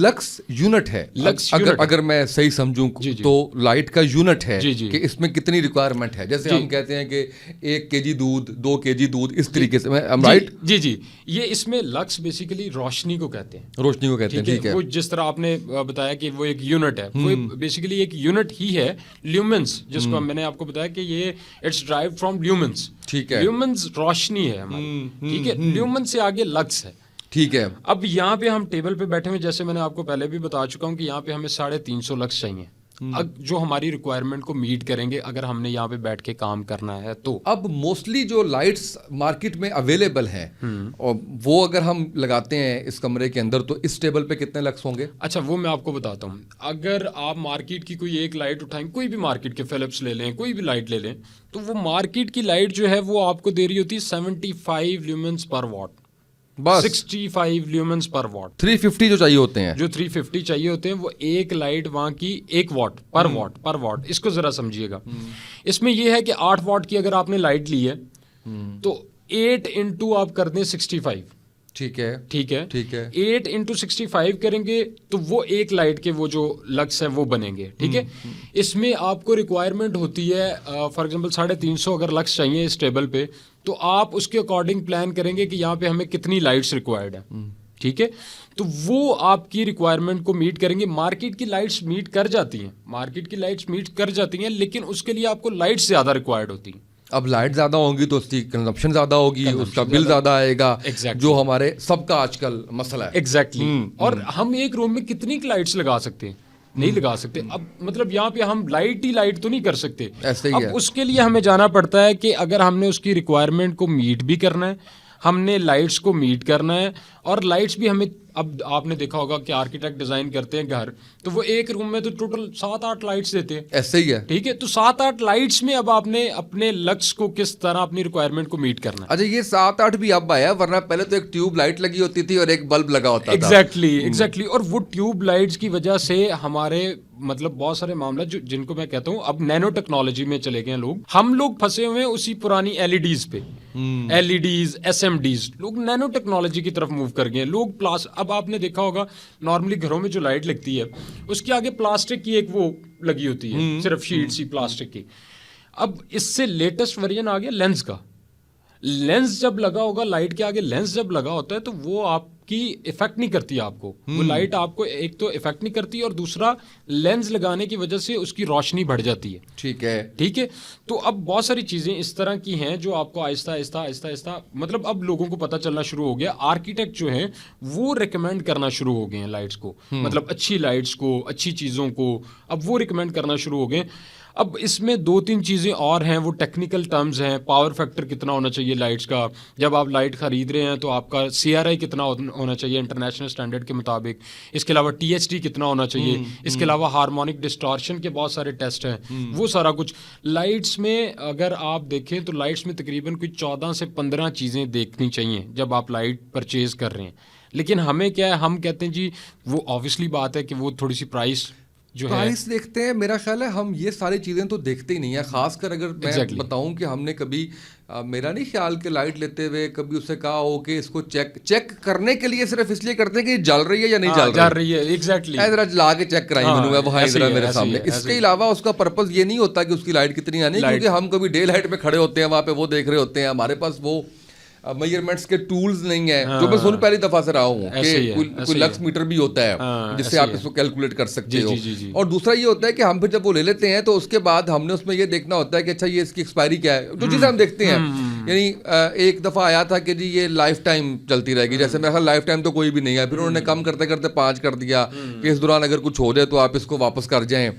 Lux unit है, अगर मैं सही समझूं तो लाइट का यूनिट है कि इसमें कितनी रिक्वायरमेंट है। जैसे हम कहते हैं कि 1 kg दूध, 2 kg दूध, इस तरीके से राइट। जी ये इसमें लक्स बेसिकली रोशनी को कहते हैं, रोशनी को कहते हैं, ठीक है। वो जिस तरह आपने बताया कि वो एक यूनिट है, वो बेसिकली एक यूनिट ही है। ल्यूमेंस, जिसको मैंने आपको बताया कि ये इट्स ड्राइव्ड फ्रॉम ल्यूमेंस, ठीक है। ल्यूमेंस रोशनी है हमारी, ठीक है। ल्यूमेंस से आगे लक्स है, ठीक है। अब यहाँ पे हम टेबल पे बैठे हुए, जैसे मैंने आपको पहले भी बता चुका हूँ कि यहाँ पे हमें 350 लक्स चाहिए, जो हमारी रिक्वायरमेंट को मीट करेंगे अगर हमने यहाँ पे बैठ के काम करना है तो। अब मोस्टली जो लाइट्स मार्केट में अवेलेबल हैं और वो अगर हम लगाते हैं इस कमरे के अंदर, तो इस टेबल पे कितने लक्स होंगे? अच्छा, वो मैं आपको बताता हूँ। अगर आप मार्केट की कोई एक लाइट उठाएं, कोई भी मार्केट के फिलिप्स ले लें, कोई भी लाइट ले लें, तो वो मार्केट की लाइट जो है वो आपको दे रही होती है 75 ल्यूमेंस पर वॉट, बस 65 ल्यूमेंस पर वॉट। 350 जो चाहिए होते हैं, जो 350 चाहिए होते हैं, वो एक लाइट वहां की 1 वॉट पर वॉट। इसको जरा समझिएगा। इसमें यह है कि 8 वॉट की अगर आपने लाइट ली है तो 8 इंटू आप कर दें 65, ठीक है 8 इंटू 65 करेंगे तो वो एक लाइट के वो जो लक्स है वो बनेंगे, ठीक है। इसमें आपको रिक्वायरमेंट होती है फॉर एग्जांपल 350 अगर लक्स चाहिए इस टेबल पे, तो आप उसके अकॉर्डिंग प्लान करेंगे कि यहाँ पे हमें कितनी लाइट्स रिक्वायर्ड है, ठीक है। तो वो आपकी रिक्वायरमेंट को मीट करेंगे। मार्केट की लाइट्स मीट कर जाती हैं, लेकिन उसके लिए आपको लाइट्स ज़्यादा रिक्वायर्ड होती हैं। अब लाइट ज़्यादा होगी तो उसकी कंजप्शन ज़्यादा होगी, उसका बिल ज़्यादा आएगा, जो हमारे सबका आजकल मसला है। एग्जैक्टली। और हम एक रूम में कितनी लाइट्स लगा सकते हैं? नहीं लगा सकते। अब मतलब यहाँ पे हम लाइट तो नहीं कर सकते, ऐसे ही अब है। उसके लिए हमें जाना पड़ता है कि अगर हमने उसकी रिक्वायरमेंट को मीट भी करना है, हमने लाइट्स को मीट करना है, और लाइट्स भी हमें, अब आपने देखा होगा कि आर्किटेक्ट डिजाइन करते हैं घर, तो वो एक रूम में तो टोटल 7-8 लाइट्स देते हैं, ऐसे ही है, ठीक है। तो 7-8 लाइट्स में अब आपने अपने लक्ष्य को किस तरह अपनी रिक्वायरमेंट को मीट करना है। अच्छा, ये 7-8 भी अब आया, वरना पहले तो एक ट्यूब लाइट लगी होती थी और एक बल्ब लगा होता था। एग्जैक्टली। और वो ट्यूब लाइट्स की वजह से हमारे मतलब बहुत सारे मामला जिनको मैं कहता हूँ अब नैनो टेक्नोलॉजी में चले गए लोग। हम लोग फंसे हुए हैं उसी पुरानी एलईडीज पे, एलईडीज, एसएमडीज, लोग नैनो टेक्नोलॉजी की तरफ मूव कर गए लोग। अब आपने देखा होगा नॉर्मली घरों में जो लाइट लगती है उसके आगे प्लास्टिक की एक वो लगी होती है, सिर्फ शीट सी प्लास्टिक की। अब इससे लेटेस्ट वर्जन आ गया लेंस का। लेंस जब लगा होगा, लाइट के आगे लेंस जब लगा होता है तो वो आपकी इफेक्ट नहीं करती आपको, वो लाइट आपको एक तो इफेक्ट नहीं करती और दूसरा लेंस लगाने की वजह से उसकी रोशनी बढ़ जाती है, ठीक है। तो अब बहुत सारी चीजें इस तरह की हैं जो आपको आहिस्ता मतलब अब लोगों को पता चलना शुरू हो गया। आर्किटेक्ट जो है वो रिकमेंड करना शुरू हो गए हैं लाइट्स को, मतलब अच्छी लाइट्स को, अच्छी चीजों को अब वो रिकमेंड करना शुरू हो गए। अब इसमें 2-3 चीज़ें और हैं, वो टेक्निकल टर्म्स हैं। पावर फैक्टर कितना होना चाहिए लाइट्स का, जब आप लाइट खरीद रहे हैं तो आपका CRI कितना होना चाहिए इंटरनेशनल स्टैंडर्ड के मुताबिक। इसके अलावा THD कितना होना चाहिए, इसके अलावा हार्मोनिक डिस्टॉर्शन के बहुत सारे टेस्ट हैं, वो सारा कुछ लाइट्स में अगर आप देखें तो लाइट्स में तकरीबन कोई 14 से 15 चीज़ें देखनी चाहिए जब आप लाइट परचेज कर रहे हैं। लेकिन हमें क्या है, हम कहते हैं जी वो ऑब्वियसली बात है कि वो थोड़ी सी प्राइस देखते हैं। मेरा ख्याल है हम ये सारी चीज़ें तो देखते ही नहीं है। खासकर अगर मैं बताऊं कि हमने कभी मेरा नहीं ख्याल कि लाइट लेते हुए कभी उससे कहा हो कि इसको चेक करने के लिए सिर्फ इसलिए करते हैं कि जल रही है या नहीं जल रही है। एग्जैक्टली, जरा ला के चेक कराई मैंने वो इधर मेरे सामने। इसके अलावा उसका पर्पस ये नहीं होता कि उसकी लाइट कितनी आनी, क्योंकि हम कभी डे लाइट में खड़े होते हैं, वहाँ पे वो देख रहे होते हैं, हमारे पास वो मेजरमेंट्स के टूल्स नहीं है। जो मैं सुन पहली दफा से रहा हूँ कि कोई लक्स मीटर भी होता है जिससे आप इसको कैलकुलेट कर सकते हो। और दूसरा ये होता है कि हम फिर जब वो ले लेते हैं तो उसके बाद हमने उसमें ये देखना होता है कि अच्छा ये इसकी एक्सपायरी क्या है, जो चीज़ हम देखते हैं। यानी एक दफ़ा आया था कि जी ये लाइफ टाइम चलती रहेगी, जैसे मेरा ख्याल लाइफ टाइम तो कोई भी नहीं है। फिर उन्होंने कम करते करते 5 कर दिया कि इस दौरान अगर कुछ हो जाए तो आप इसको वापस कर जाएं।